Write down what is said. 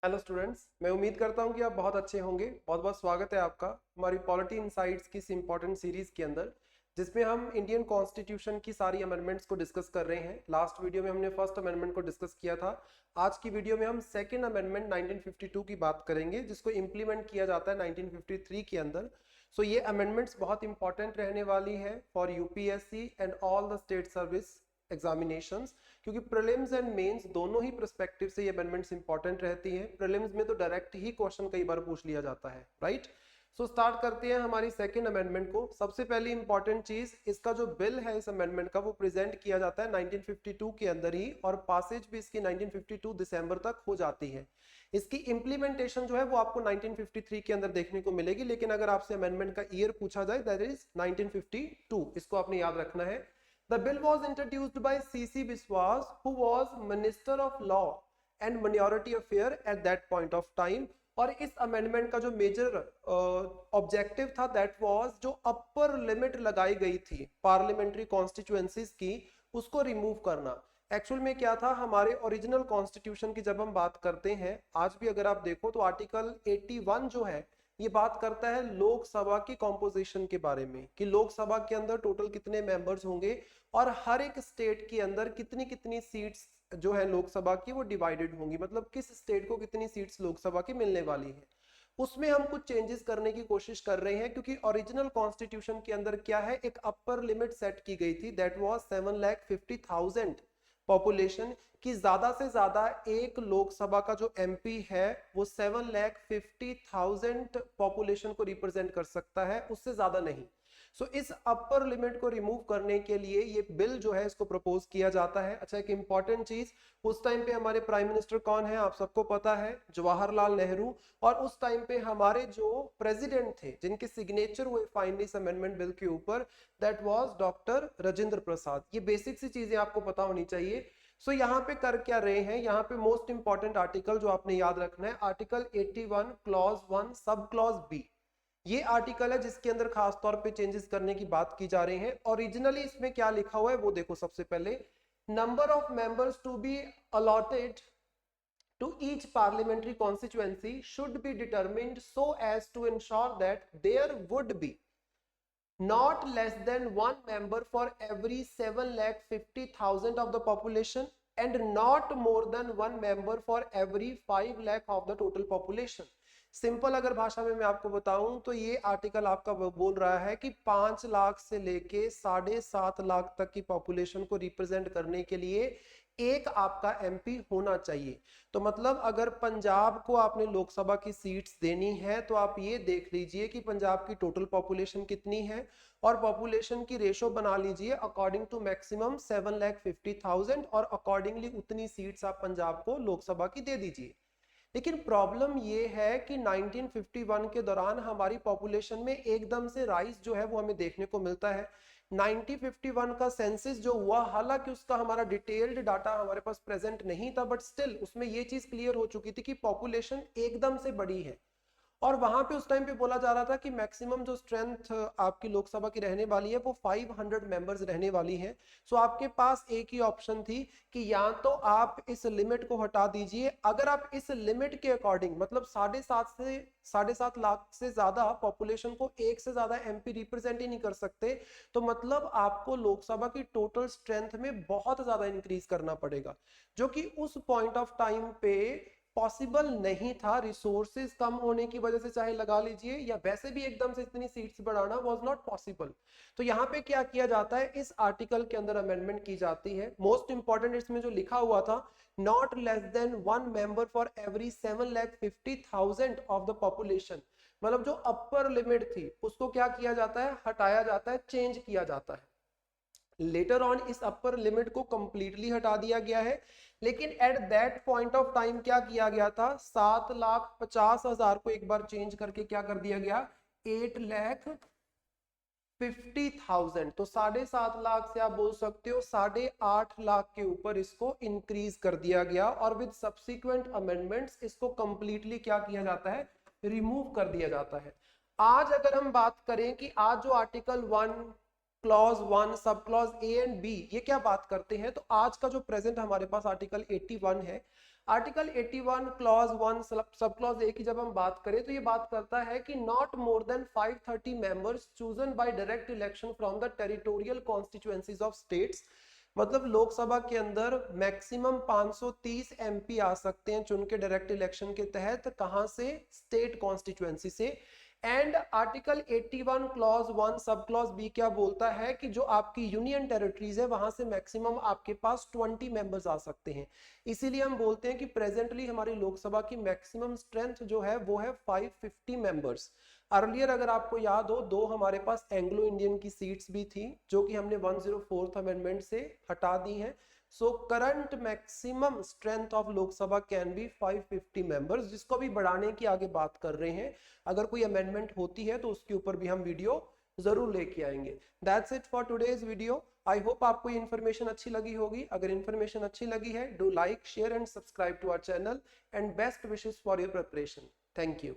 Hello students, मैं उम्मीद करता हूं कि आप बहुत अच्छे होंगे। बहुत बहुत स्वागत है आपका हमारी पॉलिटी इनसाइट्स की इस इंपॉर्टेंट सीरीज के अंदर, जिसमें हम इंडियन कॉन्स्टिट्यूशन की सारी अमेंडमेंट्स को डिस्कस कर रहे हैं। लास्ट वीडियो में हमने फर्स्ट अमेंडमेंट को डिस्कस किया था। आज की वीडियो में हम सेकेंड अमेंडमेंट 1952 की बात करेंगे, जिसको इम्प्लीमेंट किया जाता है 1953 के अंदर। सो ये अमेंडमेंट्स बहुत इंपॉर्टेंट रहने वाली है for UPSC and all the state service examinations, क्योंकि प्रीलिम्स एंड मेंस दोनों ही पर्सपेक्टिव से ये अमेंडमेंट्स इंपॉर्टेंट रहती हैं। प्रीलिम्स में तो डायरेक्ट ही क्वेश्चन कई बार पूछ लिया जाता है, राइट। सो स्टार्ट करते हैं हमारी सेकंड अमेंडमेंट को। सबसे पहली इंपॉर्टेंट चीज, इसका जो बिल है इस अमेंडमेंट का, वो प्रेजेंट किया जाता है 1952 के अंदर ही, और पासेज भी इसकी 1952 दिसंबर तक हो जाती है। इसकी इंप्लीमेंटेशन जो है वो आपको 1953 के अंदर देखने को मिलेगी, लेकिन अगर आपसे अमेंडमेंट का ईयर पूछा जाए दैट इज 1952, इसको आपने याद रखना है। The bill was introduced by C.C. Biswas, who was Minister of Law and Minority Affairs at that point of time. और इस अमेंडमेंट का जो मेजर ऑब्जेक्टिव था दैट वाज, जो अपर लिमिट लगाई गई थी पार्लियामेंट्री कॉन्स्टिट्यूएंसीज की, उसको रिमूव करना। एक्चुअल में क्या था, हमारे ओरिजिनल कॉन्स्टिट्यूशन की जब हम बात करते हैं, आज भी अगर आप देखो तो आर्टिकल 81 जो है ये बात करता है लोकसभा की कॉम्पोजिशन के बारे में, कि लोकसभा के अंदर टोटल कितने मेंबर्स होंगे और हर एक स्टेट के अंदर कितनी कितनी सीट्स जो है लोकसभा की वो डिवाइडेड होंगी, मतलब किस स्टेट को कितनी सीट्स लोकसभा की मिलने वाली है। उसमें हम कुछ चेंजेस करने की कोशिश कर रहे हैं, क्योंकि ओरिजिनल कॉन्स्टिट्यूशन के अंदर क्या है, एक अपर लिमिट सेट की गई थी दैट वाज 7,50,000 पॉपुलेशन की। ज्यादा से ज्यादा एक लोकसभा का जो एमपी है वो 7,50,000 पॉपुलेशन को रिप्रेजेंट कर सकता है, उससे ज्यादा नहीं। सो इस अपर लिमिट को रिमूव करने के लिए ये बिल जो है इसको प्रपोज किया जाता है। अच्छा, एक इंपॉर्टेंट चीज, उस टाइम पे हमारे प्राइम मिनिस्टर कौन है आप सबको पता है, जवाहरलाल नेहरू। और उस टाइम पे हमारे जो प्रेसिडेंट थे जिनके सिग्नेचर हुए फाइनली इस अमेंडमेंट बिल के ऊपर, that was doctor Rajendra Prasad. ये बेसिक सी चीजें आपको पता होनी चाहिए। सो यहाँ पे कर क्या रहे हैं, यहाँ पे मोस्ट इंपॉर्टेंट आर्टिकल जो आपने याद रखना है, article 81 clause 1 sub clause B. ये आर्टिकल है जिसके अंदर खास तौर पे चेंजेस करने की बात की जा रही है। ओरिजिनली इसमें क्या लिखा हुआ है वो देखो। सबसे पहले, number of members to be allotted to each parliamentary constituency should be determined so as to ensure that there would be not less than one member for every 7,50,000 of the population and not more than one member for every 5 lakh of the total population. Simple अगर भाषा में मैं आपको बताऊं तो ये article आपका बोल रहा है कि 5 लाख से लेके 7.5 लाख तक की पॉपुलेशन को रिप्रेजेंट करने के लिए एक आपका एमपी होना चाहिए। तो मतलब अगर पंजाब को आपने लोकसभा की सीट्स देनी है तो आप ये देख लीजिए कि पंजाब की टोटल पॉपुलेशन कितनी है और पॉपुलेशन की रेशो बना लीजिए अकॉर्डिंग टू मैक्सिमम 7,50,000 और अकॉर्डिंगली उतनी सीट्स आप पंजाब को लोकसभा की दे दीजिए। लेकिन प्रॉब्लम ये है कि 1951 के दौरान हमारी पॉपुलेशन में एकदम से राइज जो है वो हमें देखने को मिलता है। 1951 का सेंसस जो हुआ, हालांकि उसका हमारा डिटेल्ड डाटा हमारे पास प्रेजेंट नहीं था, बट स्टिल उसमें ये चीज क्लियर हो चुकी थी कि पॉपुलेशन एकदम से बढ़ी है। और वहां पे उस टाइम पे बोला जा रहा था कि मैक्सिमम जो स्ट्रेंथ आपकी लोकसभा की रहने वाली है वो 500 मेंबर्स रहने वाली है। सो आपके पास एक ही ऑप्शन थी कि या तो आप इस लिमिट को हटा दीजिए, अगर आप इस लिमिट के अकॉर्डिंग मतलब 7.5 लाख से ज्यादा पॉपुलेशन को एक से ज्यादा एमपी रिप्रेजेंट ही नहीं कर सकते, तो मतलब आपको लोकसभा की टोटल स्ट्रेंथ में बहुत ज्यादा इंक्रीज करना पड़ेगा, जो कि उस पॉइंट ऑफ टाइम पे पॉसिबल नहीं था। रिसोर्सेज कम होने की वजह से चाहे लगा लीजिए, या वैसे भी एकदम से इतनी सीट्स बढ़ाना वाज नॉट पॉसिबल। तो यहाँ पे क्या किया जाता है, इस आर्टिकल के अंदर अमेंडमेंट की जाती है। मोस्ट इंपॉर्टेंट इसमें जो लिखा हुआ था, not less than 1 member for every 7,50,000 of the population, मतलब जो अपर लिमिट थी उसको क्या किया जाता है, हटाया जाता है, चेंज किया जाता है। लेटर ऑन इस अपर लिमिट को कंप्लीटली हटा दिया गया है, लेकिन at that point of time क्या किया गया था, 7,50,000 को एक बार चेंज करके क्या कर दिया गया, 8,50,000। तो 7.5 लाख से आप बोल सकते हो 8.5 लाख के ऊपर इसको इंक्रीज कर दिया गया, और विद सब्सिक्वेंट अमेंडमेंट्स इसको कंप्लीटली क्या किया जाता है, रिमूव कर दिया जाता है। आज अगर हम बात करें कि आज जो article 1 clause 1 sub clause A and B ये क्या बात करते हैं, तो आज का जो प्रेजेंट हमारे पास आर्टिकल 81 है, article 81 clause 1 sub clause A की जब हम बात करें तो ये बात करता है कि not more than 530 members chosen bye direct election from the territorial constituencies of states, मतलब लोकसभा के अंदर मैक्सिमम 530 एमपी आ सकते हैं चुन के डायरेक्ट इलेक्शन के तहत, कहां से, स्टेट कॉन्स्टिट्यूएंसी से। And article 81 clause 1 sub clause B क्या बोलता है कि जो आपकी यूनियन टेरिटरीज है वहां से मैक्सिमम आपके पास 20 मेंबर्स आ सकते हैं। इसीलिए हम बोलते हैं कि प्रेजेंटली हमारी लोकसभा की मैक्सिमम स्ट्रेंथ जो है वो है 550 मेंबर्स। अर्लियर अगर आपको याद हो, दो हमारे पास एंग्लो इंडियन की सीट्स भी थी जो कि हमने 104th अमेंडमेंट से हटा दी हैं। So current maximum strength of Lok Sabha can be 550 members, जिसको भी बढ़ाने की आगे बात कर रहे हैं। अगर कोई अमेंडमेंट होती है तो उसके ऊपर भी हम वीडियो जरूर लेके आएंगे। That's it for today's video. I hope आपको ये इन्फॉर्मेशन अच्छी लगी होगी। अगर इन्फॉर्मेशन अच्छी लगी है, do like, share and subscribe to our channel and best wishes for your preparation. Thank you.